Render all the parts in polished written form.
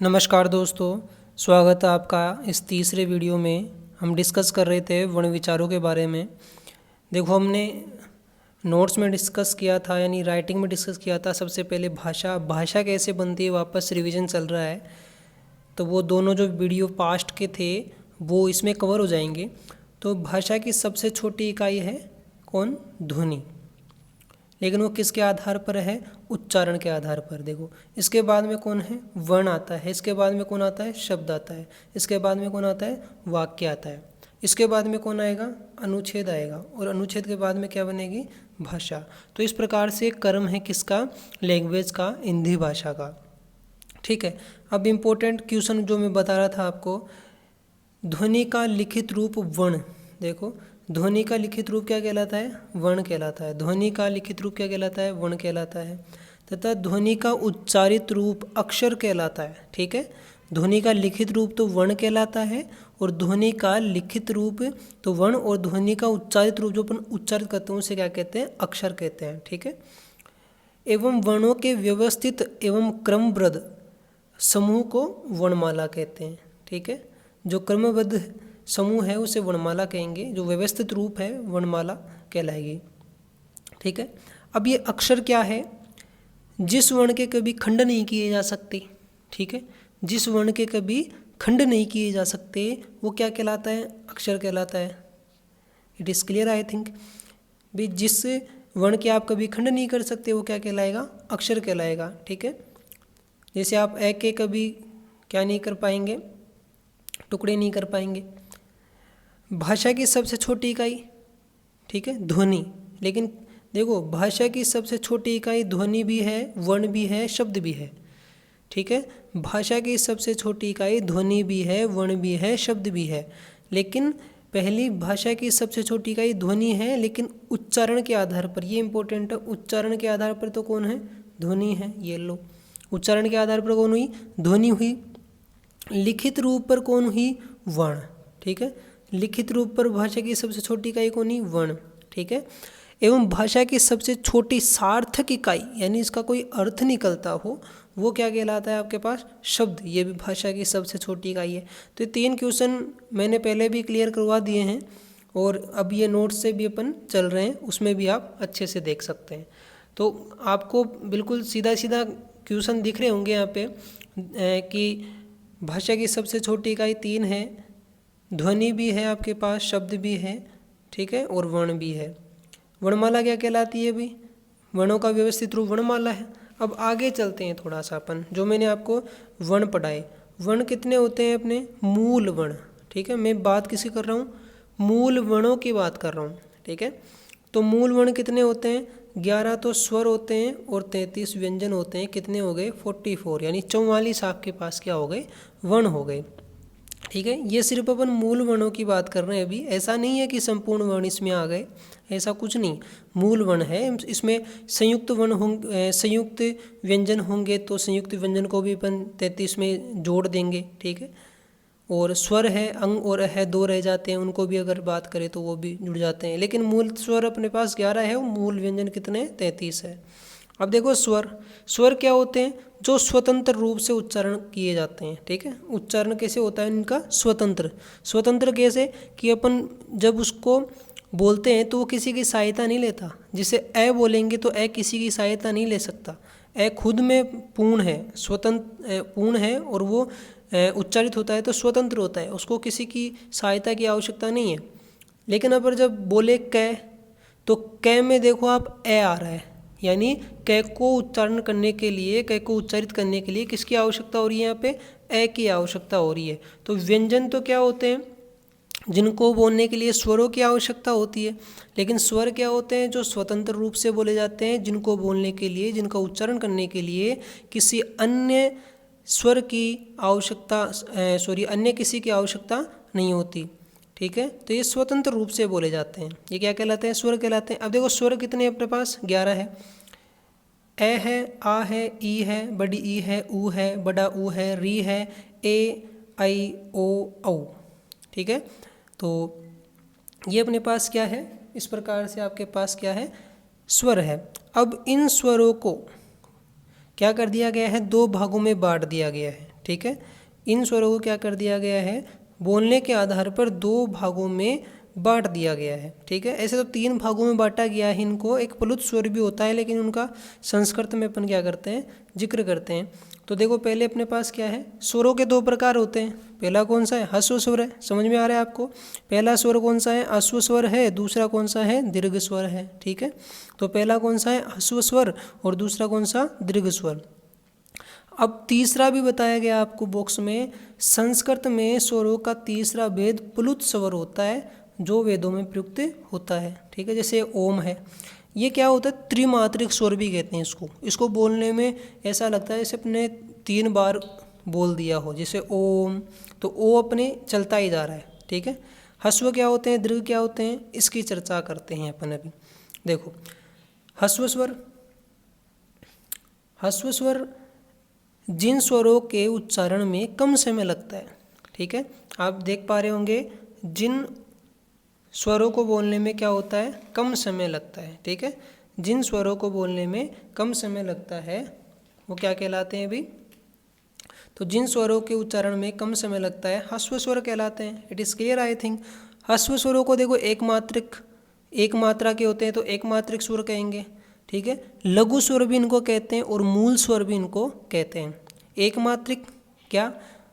नमस्कार दोस्तों, स्वागत है आपका इस तीसरे वीडियो में। हम डिस्कस कर रहे थे वर्ण विचारों के बारे में। देखो, हमने नोट्स में डिस्कस किया था, यानी राइटिंग में डिस्कस किया था। सबसे पहले भाषा कैसे बनती है, वापस रिवीजन चल रहा है, तो वो दोनों जो वीडियो पास्ट के थे वो इसमें कवर हो जाएंगे। तो भाषा की सबसे छोटी इकाई है कौन? ध्वनि। लेकिन वो किसके आधार पर है? उच्चारण के आधार पर। देखो, इसके बाद में कौन है? वर्ण आता है। इसके बाद में कौन आता है? शब्द आता है। इसके बाद में कौन आता है? वाक्य आता है। इसके बाद में कौन आएगा? अनुच्छेद आएगा। और अनुच्छेद के बाद में क्या बनेगी? भाषा। तो इस प्रकार से क्रम है किसका? लैंग्वेज का, हिंदी भाषा का। ठीक है। अब इम्पोर्टेंट क्वेश्चन जो मैं बता रहा था आपको, ध्वनि का लिखित रूप वर्ण। देखो, ध्वनि का लिखित रूप क्या कहलाता है? वर्ण कहलाता है। ध्वनि का लिखित रूप क्या कहलाता है? वर्ण कहलाता है। तथा ध्वनि का उच्चारित रूप अक्षर कहलाता है। ठीक है। ध्वनि का लिखित रूप तो वर्ण कहलाता है, और ध्वनि का लिखित रूप तो वर्ण, और ध्वनि का उच्चारित रूप जो अपन उच्चारित करते हैं उसे क्या कहते हैं? अक्षर कहते हैं। ठीक है। एवं वर्णों के व्यवस्थित एवं क्रमबद्ध समूह को वर्णमाला कहते हैं। ठीक है। जो क्रमबद्ध समूह है उसे वर्णमाला कहेंगे, जो व्यवस्थित रूप है वर्णमाला कहलाएगी। ठीक है। अब ये अक्षर क्या है? जिस वर्ण के कभी खंड नहीं किए जा सकते। ठीक है। जिस वर्ण के कभी खंड नहीं किए जा सकते वो क्या कहलाता है? अक्षर कहलाता है। It is clear I think भी। जिस वर्ण के आप कभी खंड नहीं कर सकते वो क्या कहलाएगा? अक्षर कहलाएगा। ठीक है। जैसे आप ए के कभी क्या नहीं कर पाएंगे? टुकड़े नहीं कर पाएंगे। भाषा की सबसे छोटी इकाई, ठीक है, ध्वनि। लेकिन देखो, भाषा की सबसे छोटी इकाई ध्वनि भी है, वर्ण भी है, शब्द भी है। ठीक है। भाषा की सबसे छोटी इकाई ध्वनि भी है, वर्ण भी है, शब्द भी है। लेकिन पहली भाषा की सबसे छोटी इकाई ध्वनि है, लेकिन उच्चारण के आधार पर, ये इंपॉर्टेंट है, उच्चारण के आधार पर तो कौन है? ध्वनि है। ये लो, उच्चारण के आधार पर कौन हुई? ध्वनि हुई। लिखित रूप पर कौन हुई? वर्ण। ठीक है। लिखित रूप पर भाषा की सबसे छोटी इकाई कौन हुई? वर्ण। ठीक है। एवं भाषा की सबसे छोटी सार्थक इकाई, यानी इसका कोई अर्थ निकलता हो, वो क्या कहलाता है आपके पास? शब्द। ये भी भाषा की सबसे छोटी इकाई है। तो ये 3 क्वेश्चन मैंने पहले भी क्लियर करवा दिए हैं, और अब ये नोट्स से भी अपन चल रहे हैं, उसमें भी आप अच्छे से देख सकते हैं। तो आपको बिल्कुल सीधा सीधा क्वेश्चन दिख रहे होंगे यहाँ पे कि भाषा की सबसे छोटी इकाई 3 है, ध्वनि भी है आपके पास, शब्द भी है, ठीक है, और वर्ण भी है। वर्णमाला क्या कहलाती है भाई? वर्णों का व्यवस्थित रूप वर्णमाला है। अब आगे चलते हैं थोड़ा सा अपन, जो मैंने आपको वर्ण पढ़ाए। वर्ण कितने होते हैं अपने? मूल वर्ण। ठीक है। मैं बात किसी कर रहा हूँ? मूल वर्णों की बात कर रहा हूँ। ठीक है। तो मूल वर्ण कितने होते हैं? 11 तो स्वर होते हैं और 33 व्यंजन होते हैं। कितने हो गए? 44, यानी 44 आपके पास क्या हो गए? वर्ण हो गए। ठीक है। ये सिर्फ अपन मूल वर्णों की बात कर रहे हैं अभी। ऐसा नहीं है कि संपूर्ण वर्ण इसमें आ गए, ऐसा कुछ नहीं। मूल वर्ण है, इसमें संयुक्त वर्ण होंगे, संयुक्त व्यंजन होंगे, तो संयुक्त व्यंजन को भी अपन 33 में जोड़ देंगे। ठीक है। और स्वर है, अंग और है 2 रह जाते हैं, उनको भी अगर बात करें तो वो भी जुड़ जाते हैं। लेकिन मूल स्वर अपने पास 11 है, मूल व्यंजन कितने? 33 है। अब देखो, स्वर क्या होते हैं? जो स्वतंत्र रूप से उच्चारण किए जाते हैं। ठीक है। उच्चारण कैसे होता है इनका? स्वतंत्र कैसे कि अपन जब उसको बोलते हैं तो वो किसी की सहायता नहीं लेता। जिसे ए बोलेंगे तो ए किसी की सहायता नहीं ले सकता। ए खुद में पूर्ण है, स्वतंत्र पूर्ण है, और वो उच्चारित होता है तो स्वतंत्र होता है, उसको किसी की सहायता की आवश्यकता नहीं है। लेकिन अगर जब बोले कै, तो कै में देखो आप ए आ रहा है, यानी कै को उच्चारण करने के लिए, कै को उच्चारित करने के लिए किसकी आवश्यकता हो रही है? यहाँ पे ए की आवश्यकता हो रही है। तो व्यंजन तो क्या होते हैं? जिनको बोलने के लिए स्वरों की आवश्यकता होती है। लेकिन स्वर क्या होते हैं? जो स्वतंत्र रूप से बोले जाते हैं, जिनको बोलने के लिए, जिनका उच्चारण करने के लिए किसी अन्य स्वर की आवश्यकता, अन्य किसी की आवश्यकता नहीं होती। ठीक है। तो ये स्वतंत्र रूप से बोले जाते हैं। ये क्या कहलाते हैं? स्वर कहलाते हैं। अब देखो, स्वर कितने अपने पास? 11 है। ए है, आ है, ई है, बड़ी ई है, ऊ है, बड़ा ऊ है, री है, ए, आई, ओ, औ। ठीक है। तो ये अपने पास क्या है? इस प्रकार से आपके पास क्या है? स्वर है। अब इन स्वरों को क्या कर दिया गया है? 2 भागों में बांट दिया गया है। ठीक है। इन स्वरों को क्या कर दिया गया है, बोलने के आधार पर 2 भागों में बांट दिया गया है, ठीक है। ऐसे तो 3 भागों में बांटा गया है इनको। एक प्लुत स्वर भी होता है, लेकिन उनका संस्कृत में अपन क्या करते हैं, जिक्र करते हैं। तो देखो पहले अपने पास क्या है, स्वरों के 2 प्रकार होते हैं। पहला कौन सा है, ह्रस्व स्वर है, समझ में आ रहा है आपको। पहला स्वर कौन सा है, अश्व स्वर है, दूसरा कौन सा है, दीर्घ स्वर है, ठीक है। तो पहला कौन सा है, ह्रस्व स्वर, और दूसरा कौन सा, दीर्घ स्वर। अब तीसरा भी बताया गया आपको बॉक्स में, संस्कृत में स्वरों का तीसरा भेद प्लुत स्वर होता है, जो वेदों में प्रयुक्त होता है, ठीक है। जैसे ओम है, ये क्या होता है, त्रिमात्रिक स्वर भी कहते हैं इसको। इसको बोलने में ऐसा लगता है जैसे अपने 3 बार बोल दिया हो, जैसे ओम, तो ओ अपने चलता ही जा रहा है, ठीक है। ह्रस्व क्या होते हैं, दीर्घ क्या होते हैं, इसकी चर्चा करते हैं अपन अभी। देखो ह्रस्व स्वर, ह्रस्व स्वर जिन स्वरों के उच्चारण में कम समय लगता है, ठीक है। आप देख पा रहे होंगे जिन स्वरों को बोलने में क्या होता है, कम समय लगता है, ठीक है। जिन स्वरों को बोलने में कम समय लगता है वो क्या कहलाते हैं अभी, तो जिन स्वरों के उच्चारण में कम समय लगता है ह्रस्व स्वर कहलाते हैं। It is clear I think. ह्रस्व स्वरों को देखो एक मात्रा के होते हैं, तो एक मात्रिक स्वर कहेंगे, ठीक है। लघु स्वर भी इनको कहते हैं और मूल स्वर भी इनको कहते हैं। एक मात्रिक क्या,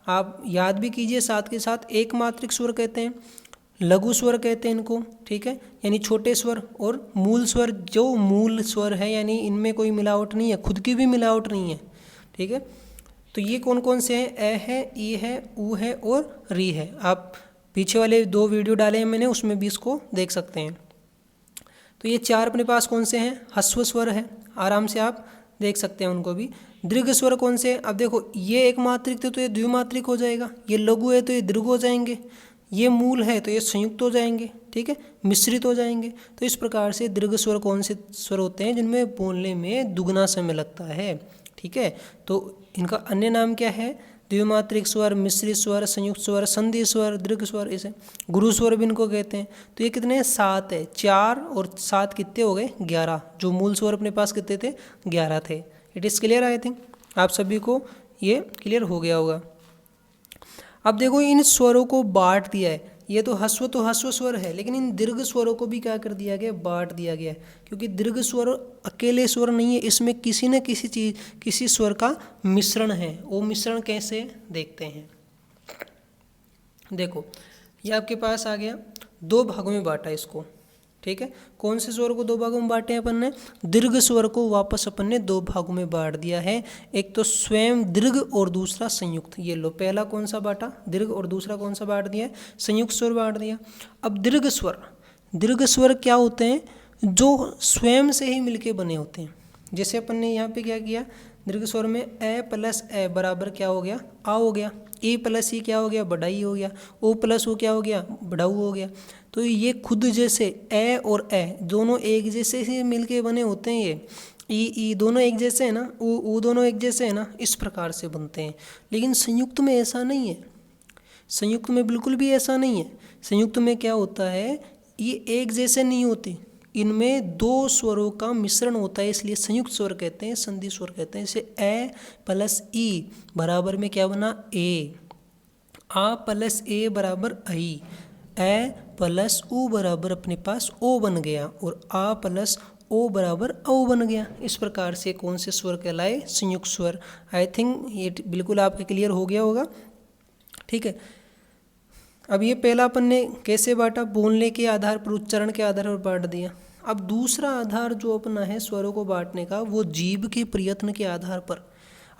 आप याद भी कीजिए साथ के साथ, एक मात्रिक स्वर कहते हैं, लघु स्वर कहते हैं इनको, ठीक है, यानी छोटे स्वर। और मूल स्वर, जो मूल स्वर है यानी इनमें कोई मिलावट नहीं है, खुद की भी मिलावट नहीं है, ठीक है। तो ये कौन कौन से हैं, ए है, ई है, ऊ है और री है। आप पीछे वाले 2 वीडियो डाले हैं मैंने, उसमें भी इसको देख सकते हैं। तो ये 4 अपने पास कौन से हैं, ह्रस्व स्वर है, आराम से आप देख सकते हैं उनको भी। दीर्घ स्वर कौन से हैं, अब देखो ये एक मात्रिक थे तो ये द्विमात्रिक हो जाएगा, ये लघु है तो ये दीर्घ हो जाएंगे, ये मूल है तो ये संयुक्त हो जाएंगे, ठीक है, मिश्रित हो जाएंगे। तो इस प्रकार से दीर्घ स्वर कौन से स्वर होते हैं, जिनमें बोलने में दुगना समय लगता है, ठीक है। तो इनका अन्य नाम क्या है, द्विमात्रिक स्वर, मिश्रित स्वर, संयुक्त स्वर, संधि स्वर, दीर्घ स्वर, इसे गुरु स्वर भी इनको कहते हैं। तो ये कितने हैं, 7 है। 4 और 7 कितने हो गए, 11। जो मूल स्वर अपने पास कितने थे, 11 थे। It is clear I think, आप सभी को ये क्लियर हो गया होगा। अब देखो इन स्वरों को बांट दिया है, ये तो ह्रस्व स्वर है, लेकिन इन दीर्घ स्वरों को भी क्या कर दिया गया, बांट दिया गया है। क्योंकि दीर्घ स्वर अकेले स्वर नहीं है, इसमें किसी न किसी चीज, किसी स्वर का मिश्रण है। वो मिश्रण कैसे, देखते हैं। देखो ये आपके पास आ गया, 2 भागों में बांटा इसको, ठीक है। कौन से स्वर को 2 भागों में बांटे अपन ने, दीर्घ स्वर को वापस अपन ने 2 भागों में बांट दिया है। एक तो स्वयं दीर्घ और दूसरा संयुक्त। ये लो, पहला कौन सा बांटा, दीर्घ, और दूसरा कौन सा बांट दिया है, संयुक्त स्वर बांट दिया। अब दीर्घ स्वर क्या होते हैं, जो स्वयं से ही मिलके बने होते हैं। जैसे अपन ने यहाँ पे क्या किया, दीर्घ स्वर में ए प्लस ए बराबर क्या हो गया, आ हो गया। ई प्लस ई क्या हो गया, बड़ाई हो गया। ओ प्लस ओ क्या हो गया, बड़ाऊ हो गया। तो ये खुद जैसे ए और ए दोनों एक जैसे ही मिलके बने होते हैं। ये ई दोनों एक जैसे है ना, ऊ दोनों एक जैसे है ना, इस प्रकार से बनते हैं। लेकिन संयुक्त में ऐसा नहीं है, संयुक्त में बिल्कुल भी ऐसा नहीं है। संयुक्त में क्या होता है, ये एक जैसे नहीं होते, इनमें 2 स्वरों का मिश्रण होता है, इसलिए संयुक्त स्वर कहते हैं, संधि स्वर कहते हैं। जैसे ए प्लस ई बराबर में क्या बना, ए। आ प्लस ए बराबर आई। ए प्लस ऊ बराबर अपने पास ओ बन गया, और आ प्लस ओ बराबर औ बन गया। इस प्रकार से कौन से स्वर कहलाए, संयुक्त स्वर। आई थिंक ये बिल्कुल आपके क्लियर हो गया होगा, ठीक है। अब ये पहला अपन ने कैसे बांटा, बोलने के आधार पर, उच्चारण के आधार पर बांट दिया। अब दूसरा आधार जो अपना है स्वरों को बांटने का, वो जीभ के प्रयत्न के आधार पर।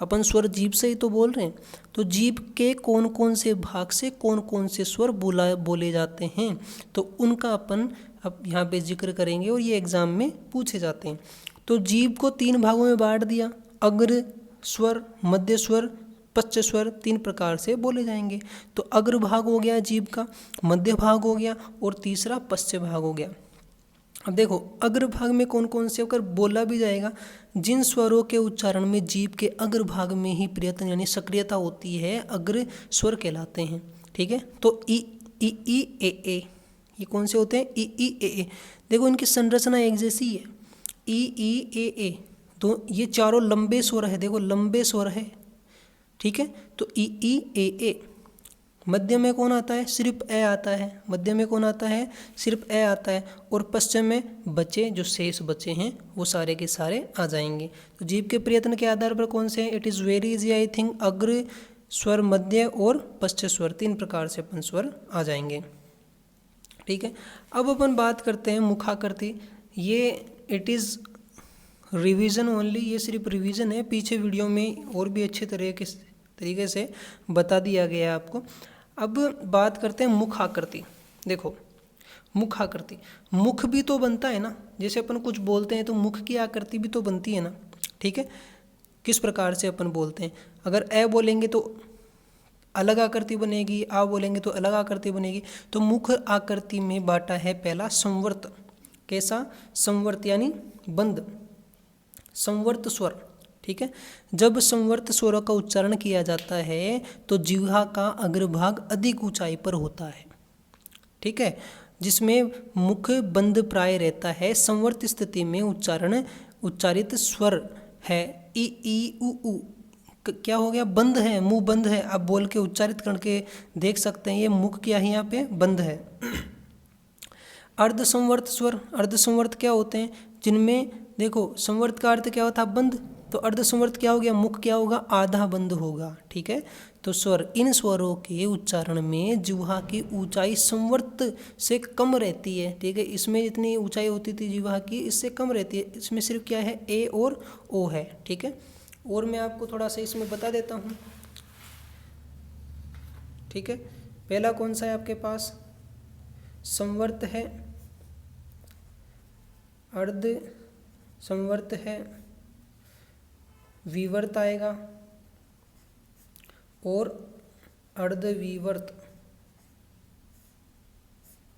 अपन स्वर जीभ से ही तो बोल रहे हैं, तो जीभ के कौन कौन से भाग से कौन कौन से स्वर बोले जाते हैं, तो उनका अपन अब यहाँ पे जिक्र करेंगे, और ये एग्जाम में पूछे जाते हैं। तो जीभ को 3 भागों में बांट दिया, अग्र स्वर, मध्य स्वर, पश्च स्वर, 3 प्रकार से बोले जाएंगे। तो अग्र भाग हो गया जीभ का, मध्य भाग हो गया, और तीसरा पश्च भाग हो गया। अब देखो अग्र भाग में कौन कौन से होकर बोला भी जाएगा, जिन स्वरों के उच्चारण में जीभ के अग्र भाग में ही प्रयत्न यानी सक्रियता होती है, अग्र स्वर कहलाते हैं, ठीक है। तो ई ए, ये कौन से होते हैं, ई ए। देखो इनकी संरचना एक जैसी है, ई ए, तो ये चारों लंबे स्वर है, देखो लंबे स्वर है, ठीक है। तो ई ई ए ए, मध्य में कौन आता है, सिर्फ ए आता है, मध्य में कौन आता है, सिर्फ ए आता है, और पश्चिम में बचे जो शेष बचे हैं वो सारे के सारे आ जाएंगे। तो जीभ के प्रयत्न के आधार पर कौन से हैं, it is very easy I think, अग्र स्वर, मध्य और पश्च स्वर, 3 प्रकार से अपन स्वर आ जाएंगे। ठीक है। अब अपन बात करते हैं मुखाकृति। ये इट इज़ रिवीजन ओनली, ये सिर्फ रिवीजन है, पीछे वीडियो में और भी अच्छे तरीके से बता दिया गया है आपको। अब बात करते हैं मुख आकृति। देखो मुख आकृति, मुख भी तो बनता है ना, जैसे अपन कुछ बोलते हैं तो मुख की आकृति भी तो बनती है ना। ठीक है। किस प्रकार से अपन बोलते हैं, अगर ए बोलेंगे तो अलग आकृति बनेगी, आ बोलेंगे तो अलग आकृति बनेगी। तो मुख आकृति में बांटा है पहला संवर्त। कैसा, संवर्त यानी बंद, संवर्त स्वर। ठीक है। जब संवर्त स्वरों का उच्चारण किया जाता है तो जिह्वा का अग्रभाग अधिक ऊंचाई पर होता है। ठीक है। जिसमें मुख बंद प्राय रहता है। संवर्त स्थिति में उच्चारित स्वर है ई ई उ उ, क्या हो गया, बंद है, मुंह बंद है। आप बोल के उच्चारित करके देख सकते हैं, ये मुख क्या है, यहाँ पे बंद है। अर्ध संवर्त स्वर, अर्ध संवर्त क्या होते हैं, जिनमें देखो संवर्त का अर्थ क्या होता है, बंद, तो अर्ध संवर्त क्या हो गया, मुख क्या होगा, आधा बंद होगा। ठीक है। तो स्वर, इन स्वरों के उच्चारण में जिह्वा की ऊंचाई संवर्त से कम रहती है। ठीक है। इसमें जितनी ऊंचाई होती थी जिह्वा की, इससे कम रहती है। इसमें सिर्फ क्या है, ए और ओ है। ठीक है। और मैं आपको थोड़ा सा इसमें बता देता हूँ। ठीक है। पहला कौन सा है आपके पास, संवर्त है, अर्ध संवर्त है, विवर्त आएगा और अर्धविवर्त।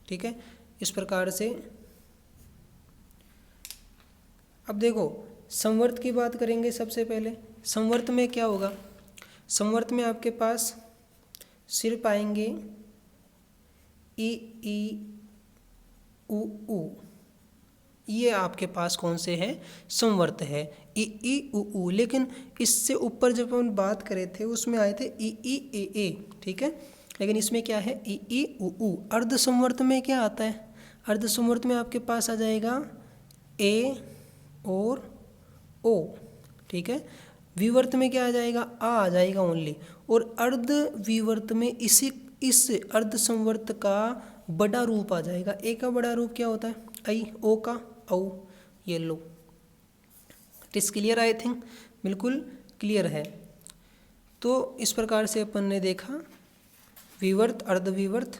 ठीक है। इस प्रकार से अब देखो संवर्त की बात करेंगे। सबसे पहले संवर्त में क्या होगा, संवर्त में आपके पास सिर्फ आएंगे ई ई उ उ, ये आपके पास कौन से हैं, संवर्त है, ई ई उ उ। लेकिन इससे ऊपर जब हम बात करे थे उसमें आए थे ई ई ए ए। ठीक है। लेकिन इसमें क्या है, ई ई उ उ। अर्ध संवर्त में क्या आता है, अर्ध संवर्त में आपके पास आ जाएगा ए और ओ। ठीक है। विवर्त में क्या आ जाएगा, आ जाएगा ओनली। और अर्ध विवर्त में इस अर्ध संवर्त का बड़ा रूप आ जाएगा। ए का बड़ा रूप क्या होता है, आई, ओ का औ, ये लो। It is clear I think, बिल्कुल क्लियर है। तो इस प्रकार से अपन ने देखा विवर्त, अर्धविवर्त,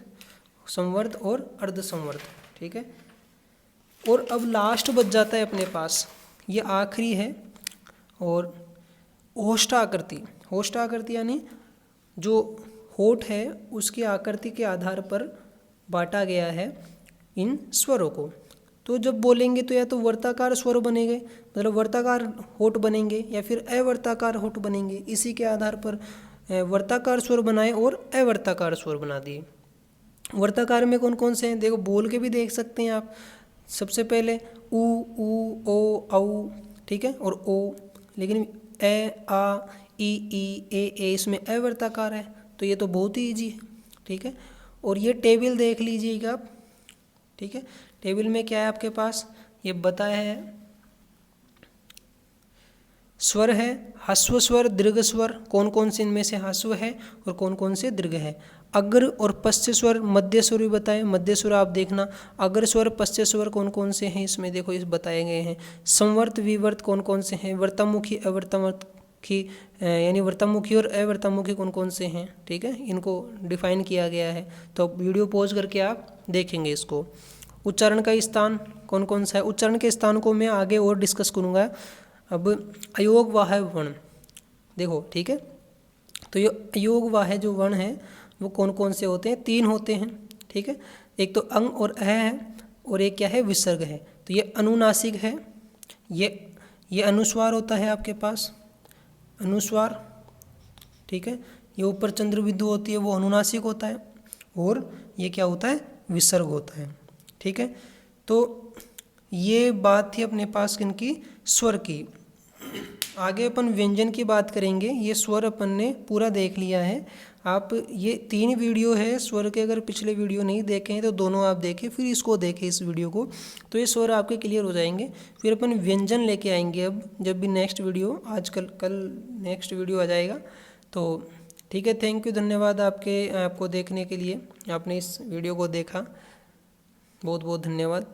संवर्त और अर्ध संवर्त। ठीक है। और अब लास्ट बच जाता है अपने पास, ये आखिरी है, और ओष्ठाकृति। ओष्ठाकृति यानी जो होठ है उसकी आकृति के आधार पर बांटा गया है इन स्वरों को। तो जब बोलेंगे तो या तो वर्ताकार स्वर बनेंगे, मतलब वर्ताकार होठ बनेंगे, या फिर अवर्ताकार होठ बनेंगे। इसी के आधार पर वर्ताकार स्वर बनाए और अवर्ताकार स्वर बना दिए। वर्ताकार में कौन कौन से हैं, देखो बोल के भी देख सकते हैं आप। सबसे पहले उ ओ औ, ठीक है, और ओ। लेकिन ए आ ई ए इसमें अवर्ताकार है, तो ये तो बहुत ही ईजी है। ठीक है। और ये टेबल देख लीजिएगा आप। ठीक है। टेबल में क्या है आपके पास, ये बताया है, स्वर है, ह्रस्व स्वर, दीर्घ स्वर, कौन कौन से इनमें से ह्रस्व है और कौन कौन से दीर्घ है। अग्र और पश्च स्वर, मध्य स्वर भी बताए। मध्य स्वर आप देखना, अग्र स्वर, पश्च स्वर कौन कौन से हैं इसमें देखो, इस बताए गए हैं। संवर्त विवर्त कौन कौन से हैं, वर्तमुखी अवर्तमुखी, यानी वर्तमुखी और अवर्तमुखी कौन कौन से हैं। ठीक है। इनको डिफाइन किया गया है, तो वीडियो पॉज करके आप देखेंगे इसको। उच्चारण का स्थान कौन कौन सा है, उच्चारण के स्थान को मैं आगे और डिस्कस करूँगा। अब अयोग वाह्य वर्ण देखो। ठीक है। तो ये अयोग वाह्य जो वर्ण है वो कौन कौन से होते हैं, 3 होते हैं। ठीक है। एक तो अंग और अ है, और एक क्या है, विसर्ग है। तो ये अनुनासिक है, ये अनुस्वार होता है आपके पास, अनुस्वार। ठीक है। ये ऊपर चंद्र बिंदु होती है वो अनुनासिक होता है, और ये क्या होता है, विसर्ग होता है। ठीक है। तो ये बात थी अपने पास किनकी, स्वर की। आगे अपन व्यंजन की बात करेंगे। ये स्वर अपन ने पूरा देख लिया है। आप ये 3 वीडियो है स्वर के, अगर पिछले वीडियो नहीं देखे हैं तो दोनों आप देखें, फिर इसको देखें इस वीडियो को, तो ये स्वर आपके क्लियर हो जाएंगे। फिर अपन व्यंजन लेके आएंगे अब, जब भी नेक्स्ट वीडियो, आजकल कल नेक्स्ट वीडियो आ जाएगा। तो ठीक है, थैंक यू, धन्यवाद आपको देखने के लिए। आपने इस वीडियो को देखा, बहुत बहुत धन्यवाद।